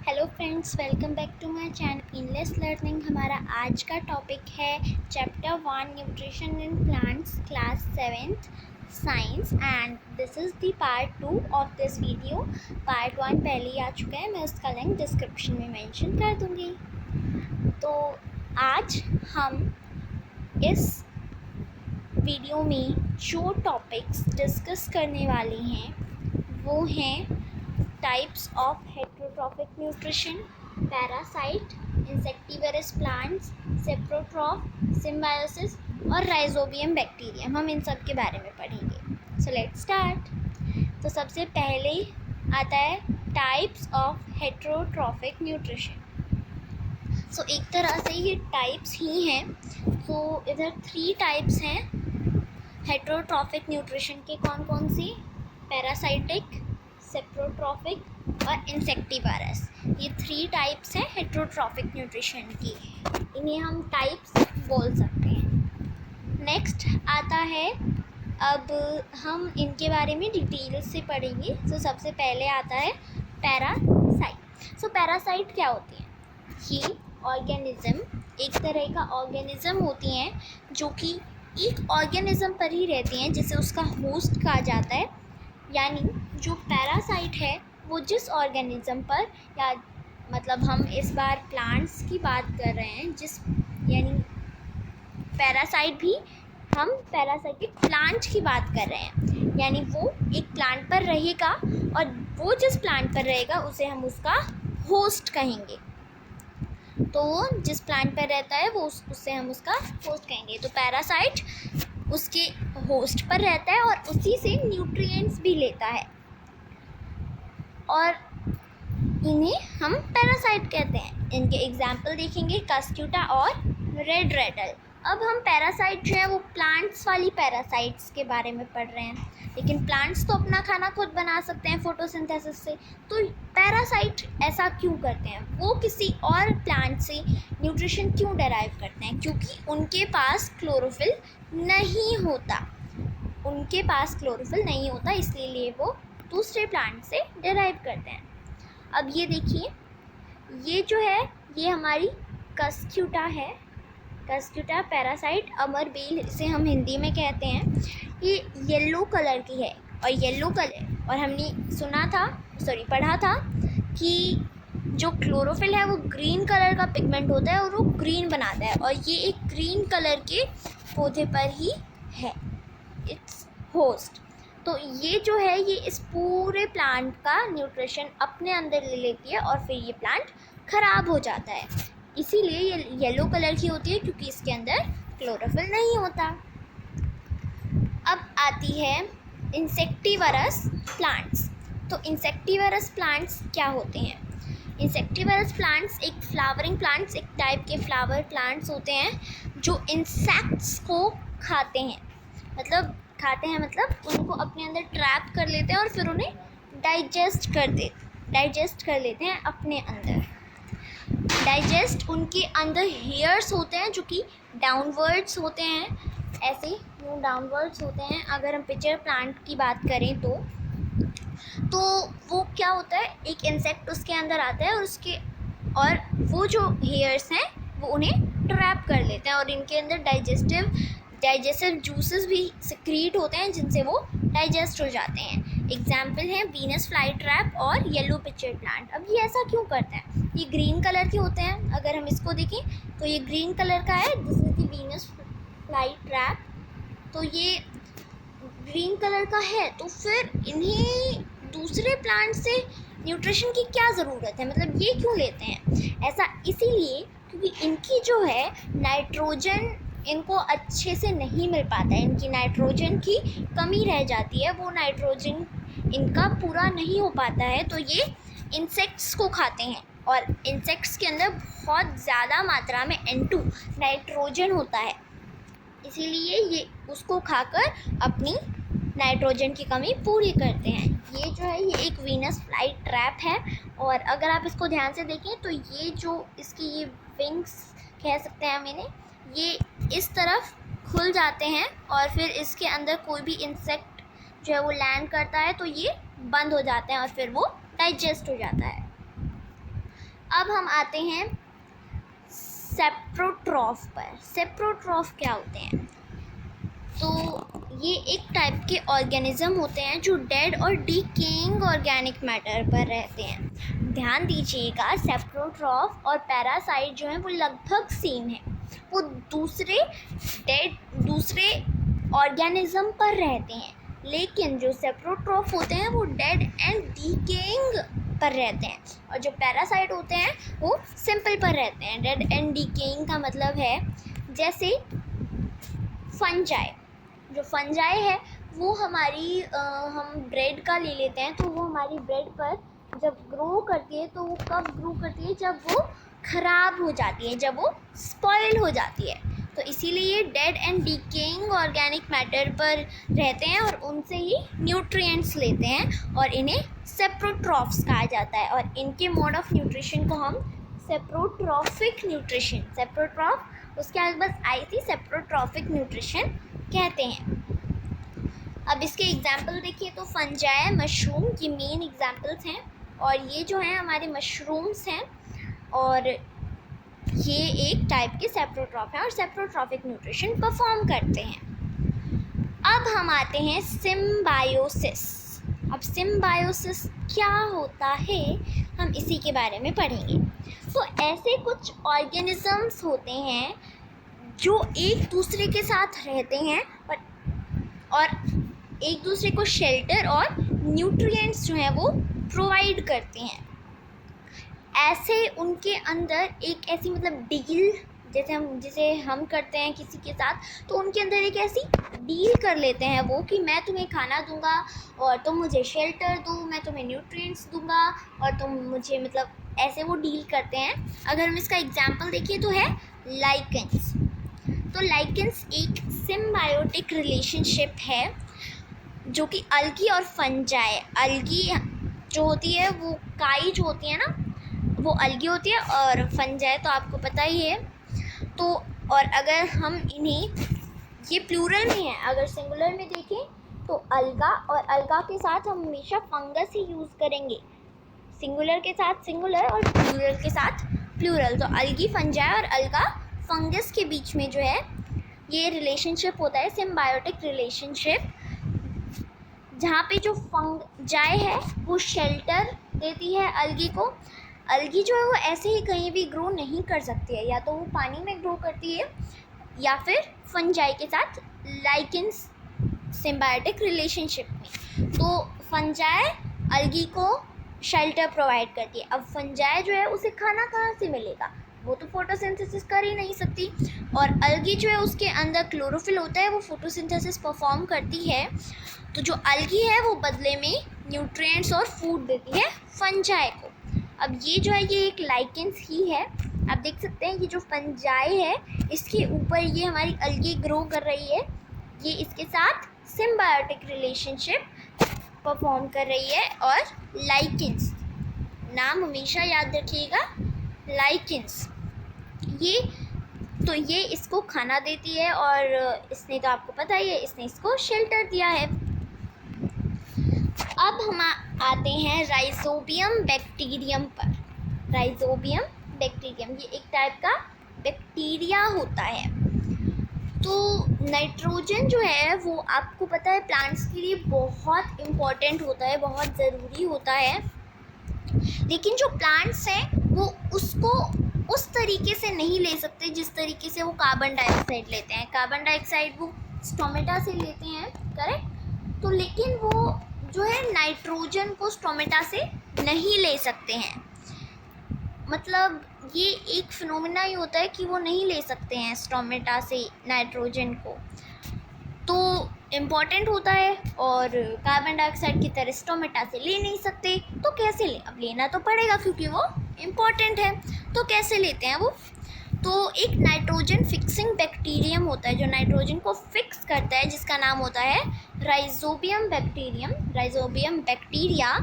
Hello friends, welcome back to my channel endless learning. हमारा आज का टॉपिक है chapter 1 nutrition in plants, class 7th science, and this is the part 2 of this video. Part 1 पहले ही आ चुका है, मैं उसका लिंक डिस्क्रिप्शन में मेंशन कर दूँगी। तो आज हम इस वीडियो में जो टॉपिक्स डिस्कस करने वाले हैं वो हैं types of heterotrophic nutrition, parasite, insectivorous plants, saprotroph, symbiosis और राइजोबियम बैक्टीरियम। हम इन सब के बारे में पढ़ेंगे। So let's start. तो सबसे पहले आता है types of heterotrophic nutrition. So एक तरह से ये टाइप्स ही हैं। सो इधर 3 टाइप्स हैं हेटरोट्रॉफिक न्यूट्रिशन के। कौन कौन सी? पैरासाइटिक, सेप्रोट्रॉफिक और इंसेक्टिवरस। ये 3 टाइप्स हैं हेटरोट्रॉफिक न्यूट्रिशन की। इन्हें हम टाइप्स बोल सकते हैं। नेक्स्ट आता है, अब हम इनके बारे में डिटेल से पढ़ेंगे। तो सबसे पहले आता है पैरासाइट। सो पैरासाइट क्या होती है? ये ऑर्गेनिज्म, एक तरह का ऑर्गेनिज्म होती हैं जो कि एक ऑर्गेनिज्म पर ही रहती हैं, जिसे उसका होस्ट कहा जाता है। यानी जो पैरासाइट है वो जिस ऑर्गेनिज्म पर, या मतलब हम इस बार प्लांट्स की बात कर रहे हैं, यानी पैरासाइट भी हम पैरासाइटिक प्लांट की बात कर रहे हैं। यानी वो एक प्लांट पर रहेगा और वो जिस प्लांट पर रहेगा उसे हम उसका होस्ट कहेंगे। तो जिस प्लांट पर रहता है वो उससे हम उसका होस्ट कहेंगे। तो पैरासाइट उसके होस्ट पर रहता है और उसी से न्यूट्रिएंट्स भी लेता है, और इन्हें हम पैरासाइट कहते हैं। इनके एग्जाम्पल देखेंगे, कस्क्यूटा और रेड रेडल। अब हम पैरासाइट जो है वो प्लांट्स वाली पैरासाइट्स के बारे में पढ़ रहे हैं। लेकिन प्लांट्स तो अपना खाना खुद बना सकते हैं फोटोसिंथेसिस से। तो पैरासाइट ऐसा क्यों करते हैं? वो किसी और प्लांट से न्यूट्रिशन क्यों डेराइव करते हैं? क्योंकि उनके पास क्लोरोफिल नहीं होता। उनके पास क्लोरोफिल नहीं होता, इसलिए वो दूसरे प्लांट से डेराइव करते हैं। अब ये देखिए, ये जो है ये हमारी कस्क्यूटा है। कस्क्यूटा पैरासाइट, अमरबेल इसे हम हिंदी में कहते हैं। ये येलो कलर की है, और येलो कलर, और हमने पढ़ा था कि जो क्लोरोफिल है वो ग्रीन कलर का पिगमेंट होता है और वो ग्रीन बनाता है, और ये एक ग्रीन कलर के पौधे पर ही है, इट्स होस्ट। तो ये जो है ये इस पूरे प्लांट का न्यूट्रिशन अपने अंदर ले लेती है, और फिर ये प्लांट ख़राब हो जाता है। इसीलिए ये येलो कलर की होती है, क्योंकि इसके अंदर क्लोरोफिल नहीं होता। अब आती है इंसेक्टिवरस प्लांट्स। तो इंसेक्टिवरस प्लांट्स क्या होते हैं? इंसेक्टिवरस प्लांट्स एक फ्लावरिंग प्लांट्स, एक टाइप के फ्लावर प्लांट्स होते हैं जो इंसेक्ट्स को खाते हैं। मतलब उनको अपने अंदर ट्रैप कर लेते हैं और फिर उन्हें डाइजेस्ट कर लेते हैं अपने अंदर। उनके अंदर हेयर्स होते हैं जो कि डाउनवर्ड्स होते हैं, ऐसे डाउनवर्ड्स होते हैं। अगर हम पिक्चर प्लांट की बात करें तो वो क्या होता है, एक इंसेक्ट उसके अंदर आता है और वो जो हेयर्स हैं वो उन्हें ट्रैप कर लेते हैं, और इनके अंदर डाइजेस्टिव जूसेस भी सिक्रीट होते हैं जिनसे वो डाइजेस्ट हो जाते हैं। एग्जाम्पल है वीनस फ्लाई ट्रैप और येलो पिक्चर प्लांट। अब ये ऐसा क्यों करते हैं? ये ग्रीन कलर के होते हैं। अगर हम इसको देखें तो ये ग्रीन कलर का है, this is the Venus fly trap. तो ये ग्रीन कलर का है, तो फिर इन्हें दूसरे प्लांट से न्यूट्रिशन की क्या ज़रूरत है? मतलब ये क्यों लेते हैं? ऐसा इसीलिए क्योंकि इनकी जो है नाइट्रोजन इनको अच्छे से नहीं मिल पाता है। इनकी नाइट्रोजन की कमी रह जाती है, वो नाइट्रोजन इनका पूरा नहीं हो पाता है। तो ये इंसेक्ट्स को खाते हैं, और इंसेक्ट्स के अंदर बहुत ज़्यादा मात्रा में N2 नाइट्रोजन होता है, इसीलिए ये उसको खाकर अपनी नाइट्रोजन की कमी पूरी करते हैं। ये जो है ये एक वीनस फ्लाई ट्रैप है, और अगर आप इसको ध्यान से देखें तो ये जो इसकी ये विंग्स कह सकते हैं हम इन्हें, ये इस तरफ खुल जाते हैं, और फिर इसके अंदर कोई भी इंसेक्ट जो है वो लैंड करता है तो ये बंद हो जाते हैं और फिर वो डाइजेस्ट हो जाता है। अब हम आते हैं सेप्रोट्रॉफ पर। सेप्रोट्रॉफ क्या होते हैं? तो ये एक टाइप के ऑर्गेनिज्म होते हैं जो डेड और डिकेइंग ऑर्गेनिक मैटर पर रहते हैं। ध्यान दीजिएगा, सेप्रोट्रॉफ और पैरासाइट जो हैं वो लगभग सेम है। वो दूसरे ऑर्गेनिज्म पर रहते हैं, लेकिन जो सेप्रोट्रॉफ होते हैं वो डेड एंड डिकेइंग पर रहते हैं, और जो पैरासाइट होते हैं वो सिंपल पर रहते हैं। डेड एंड डिकेइंग का मतलब है जैसे फंजाई। जो फंजाई है वो हमारी हम ब्रेड का ले लेते हैं, तो वो हमारी ब्रेड पर जब ग्रो करती है तो वो कब ग्रो करती है? जब वो ख़राब हो जाती है, जब वो स्पॉइल हो जाती है। तो इसीलिए dead and decaying organic matter पर रहते हैं और उनसे ही न्यूट्रिएंट्स लेते हैं, और इन्हें सेप्रोट्रॉफ्स कहा जाता है। और इनके मोड ऑफ न्यूट्रिशन को हम सेप्रोट्रॉफिक न्यूट्रिशन, सेप्रोट्रॉफ उसके आगे बस आई थी, सेप्रोट्रॉफिक न्यूट्रिशन कहते हैं। अब इसके एग्जाम्पल देखिए तो फंजाई, मशरूम, ये मेन एग्जाम्पल्स हैं, और ये जो हैं हमारे मशरूम्स हैं, और ये एक टाइप के सेप्रोट्रॉफ हैं और सेप्रोट्रॉफिक न्यूट्रिशन परफॉर्म करते हैं। अब हम आते हैं सिम्बायोसिस। अब सिम्बायोसिस क्या होता है, हम इसी के बारे में पढ़ेंगे। तो ऐसे कुछ ऑर्गेनिजम्स होते हैं जो एक दूसरे के साथ रहते हैं और एक दूसरे को शेल्टर और न्यूट्रिएंट्स जो हैं वो प्रोवाइड करते हैं। ऐसे उनके अंदर एक ऐसी मतलब डील जिसे हम करते हैं किसी के साथ, तो उनके अंदर एक ऐसी डील कर लेते हैं वो कि मैं तुम्हें खाना दूंगा और तुम मुझे शेल्टर दो, मैं तुम्हें न्यूट्रिएंट्स दूंगा और तुम मुझे, मतलब ऐसे वो डील करते हैं। अगर हम इसका एग्जांपल देखिए तो है लाइकेंस। तो लाइकेंस एक सिम्बायोटिक रिलेशनशिप है जो कि अलगी और फंजाई, अलगी जो होती है वो काई जो होती है ना वो अलगी होती है, और फंजाई तो आपको पता ही है। तो और अगर हम इन्हें, ये प्लूरल में है, अगर सिंगुलर में देखें तो अलगा, और अलगा के साथ हम हमेशा फंगस ही यूज़ करेंगे, सिंगुलर के साथ सिंगुलर और प्लूरल के साथ प्लूरल। तो अलगी, फंजाई और अलगा, फंगस के बीच में जो है ये रिलेशनशिप होता है, सिम्बायोटिक रिलेशनशिप, जहाँ पे जो फंजाई है वो शेल्टर देती है अलगी को। अलगी जो है वो ऐसे ही कहीं भी ग्रो नहीं कर सकती है, या तो वो पानी में ग्रो करती है या फिर फंजाई के साथ लाइकेंस सिम्बायोटिक रिलेशनशिप में। तो फंजाई अलगी को शेल्टर प्रोवाइड करती है। अब फंजाई जो है उसे खाना कहाँ से मिलेगा, वो तो फोटोसिंथेसिस कर ही नहीं सकती, और अलगी जो है उसके अंदर क्लोरोफिल होता है, वो फोटोसिंथेसिस परफॉर्म करती है। तो जो अलगी है वो बदले में न्यूट्रिएंट्स और फूड देती है फंजाई को। अब ये जो है ये एक लाइकेंस ही है। आप देख सकते हैं ये जो फंजाई है इसके ऊपर ये हमारी अलगी ग्रो कर रही है, ये इसके साथ सिम्बायोटिक रिलेशनशिप परफॉर्म कर रही है। और लाइकेंस, नाम हमेशा याद रखिएगा, लाइकेंस, ये इसको खाना देती है, और इसने तो आपको पता ही है, इसने इसको शेल्टर दिया है। अब हम आते हैं राइजोबियम बैक्टीरियम पर। राइजोबियम बैक्टीरियम ये एक टाइप का बैक्टीरिया होता है। तो नाइट्रोजन जो है वो आपको पता है प्लांट्स के लिए बहुत इम्पॉर्टेंट होता है, बहुत ज़रूरी होता है, लेकिन जो प्लांट्स हैं वो उसको उस तरीके से नहीं ले सकते जिस तरीके से वो कार्बन डाइऑक्साइड लेते हैं। कार्बन डाइऑक्साइड वो स्टोमेटा से लेते हैं, करेक्ट? तो लेकिन वो जो है नाइट्रोजन को स्टोमेटा से नहीं ले सकते हैं, मतलब ये एक फिनोमेना ही होता है कि वो नहीं ले सकते हैं स्टोमेटा से नाइट्रोजन को। तो इम्पॉर्टेंट होता है, और कार्बन डाइऑक्साइड की तरह स्टोमेटा से ले नहीं सकते, तो कैसे ले? अब लेना तो पड़ेगा क्योंकि वो इम्पॉर्टेंट है। तो कैसे लेते हैं वो? तो एक नाइट्रोजन फिक्सिंग बैक्टीरियम होता है जो नाइट्रोजन को फिक्स करता है, जिसका नाम होता है राइजोबियम बैक्टीरियम, राइजोबियम बैक्टीरिया,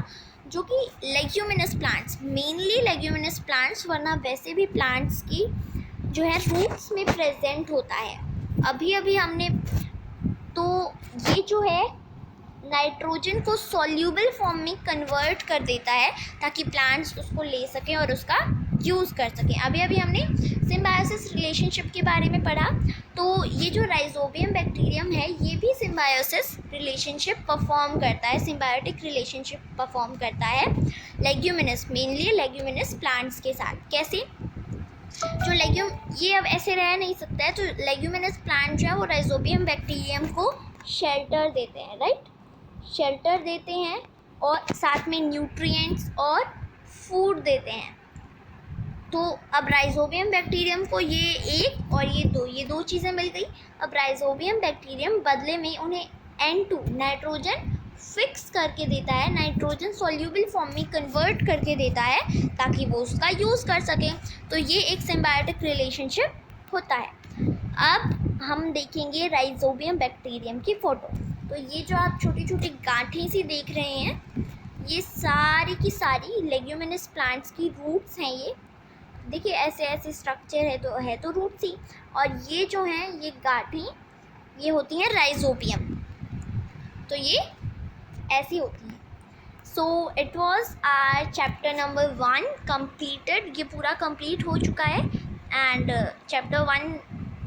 जो कि leguminous plants, mainly leguminous plants, वरना वैसे भी प्लांट्स की जो है रूट्स में प्रेजेंट होता है। अभी हमने, तो ये जो है नाइट्रोजन को सॉल्यूबल फॉर्म में कन्वर्ट कर देता है ताकि प्लांट्स उसको ले सकें और उसका यूज़ कर सकें। अभी हमने सिम्बायोसिस रिलेशनशिप के बारे में पढ़ा, तो ये जो राइजोबियम बैक्टीरियम है ये भी सिम्बायोसिस रिलेशनशिप परफॉर्म करता है, सिम्बायोटिक रिलेशनशिप परफॉर्म करता है लेग्यूमिनस, मेनली लेग्यूमिनस प्लांट्स के साथ। कैसे? जो लेग्यूम, ये अब ऐसे रह नहीं सकता है, तो लेग्यूमिनस प्लांट जो है वो राइजोबियम बैक्टीरियम को शेल्टर देते हैं, राइट, शेल्टर देते हैं और साथ में न्यूट्रिएंट्स और फूड देते हैं। तो अब राइजोबियम बैक्टीरियम को ये एक और ये दो चीज़ें मिल गई। अब राइजोबियम बैक्टीरियम बदले में उन्हें N2 नाइट्रोजन फिक्स करके देता है, नाइट्रोजन सॉल्यूबल फॉर्म में कन्वर्ट करके देता है ताकि वो उसका यूज़ कर सकें। तो ये एक सिम्बायोटिक रिलेशनशिप होता है। अब हम देखेंगे राइजोबियम बैक्टीरियम की फ़ोटो। तो ये जो आप छोटी छोटी गांठें सी देख रहे हैं, ये सारी की सारी लेग्यूमिनस प्लांट्स की रूट्स हैं। ये देखिए ऐसे ऐसे स्ट्रक्चर है तो रूट्स ही, और ये जो हैं ये गांठें ये होती हैं राइजोबियम। तो ये ऐसी होती हैं। So it was our chapter number 1 completed. ये पूरा कंप्लीट हो चुका है एंड चैप्टर 1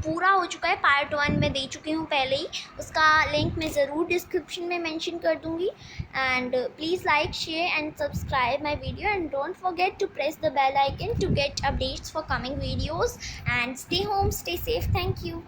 पूरा हो चुका है। पार्ट 1 मैं दे चुकी हूँ पहले ही, उसका लिंक मैं ज़रूर डिस्क्रिप्शन में मेंशन कर दूँगी। And please like, share and subscribe my video and don't forget to press the bell icon to get updates for coming videos, and stay home, stay safe. Thank you.